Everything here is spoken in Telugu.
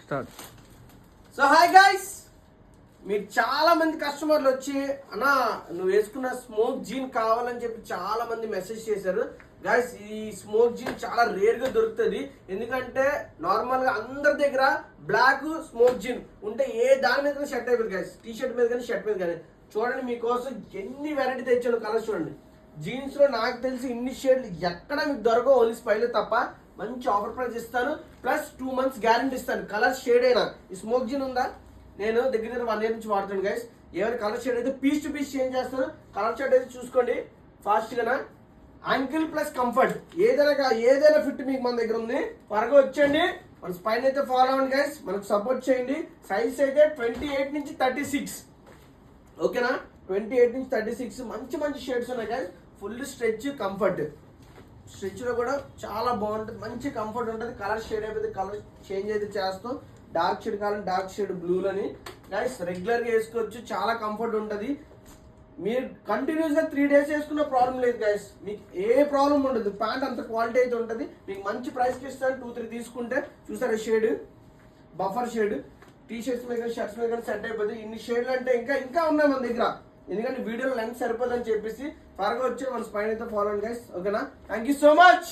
స్టార్ట్. సో హాయ్ గైస్, మీరు చాలా మంది కస్టమర్లు వచ్చి అన్నా నువ్వు వేసుకున్న స్మోక్ జీన్ కావాలని చెప్పి చాలా మంది మెసేజ్ చేశారు. గైస్, ఈ స్మోక్ జీన్ చాలా రేర్ గా దొరుకుతుంది. ఎందుకంటే నార్మల్ గా అందరి దగ్గర బ్లాక్ స్మోక్ జీన్ ఉంటే ఏ దాని మీద షర్ట్ అయిపోయింది గైస్, టీ షర్ట్ మీద కానీ షర్ట్ మీద కానీ. చూడండి మీకోసం ఎన్ని వెరైటీ తెచ్చాను కలర్స్. చూడండి జీన్స్ లో నాకు తెలిసి ఇన్ని షేడ్లు ఎక్కడ మీకు దొరకవు, ఓన్లీ స్పైల్ తప్ప. మంచి ఆఫర్ ప్రైస్ ఇస్తాను, ప్లస్ 2 months గ్యారంటీ ఇస్తాను. కలర్ షేడ్ అయినా ఈ స్మోక్ జీన్ ఉందా, నేను దగ్గర 1 year నుంచి వాడుతాను గైస్. ఏమైనా కలర్ షేడ్ అయితే పీస్ టు పీస్ చేంజ్ చేస్తాను. కలర్ షేడ్ అయితే చూసుకోండి ఫాస్ట్ గా. యాంకిల్ ప్లస్ కంఫర్ట్ ఏదైనా ఫిట్ మీకు మన దగ్గర ఉంది. త్వరగా వచ్చేయండి, మన స్పైన్ అయితే ఫాలో అవ్వండి గైస్, మనకు సపోర్ట్ చేయండి. సైజ్ అయితే 28 నుంచి 36, ఓకేనా? 28 నుంచి 36 మంచి మంచి షేడ్స్ ఉన్నాయి guys. Full stretch, comfort. Stretch లో కూడా చాలా బాగుంటుంది, మంచి కంఫర్ట్ ఉంటుంది. కలర్ షేడ్ అయిపోతే కలర్ చేంజ్ అయితే చేస్తాం. డార్క్ షేడ్ కావాలని డార్క్ షేడ్ బ్లూలని గైస్ రెగ్యులర్ గా వేసుకోవచ్చు, చాలా కంఫర్ట్ ఉంటుంది. మీరు కంటిన్యూస్ గా 3 days వేసుకున్న ప్రాబ్లం లేదు గైస్, మీకు ఏ ప్రాబ్లం ఉండదు. ప్యాంట్ అంత క్వాలిటీ అయితే ఉంటుంది. మీకు మంచి ప్రైస్ కి ఇస్తాను. 2-3 తీసుకుంటే చూసారా shade, buffer shade. T shirts మీద షర్ట్స్ మీద కానీ సెట్ అయిపోతుంది. ఇన్ని షేడ్లు అంటే ఇంకా ఉన్నాయి మన దగ్గర, ఎందుకంటే వీడియోలో లెంత్ సరిపోదని చెప్పేసి. త్వరగా వచ్చి మన స్పైన్ అయితే ఫాలో అండి గైస్, ఓకేనా? Thank you so much.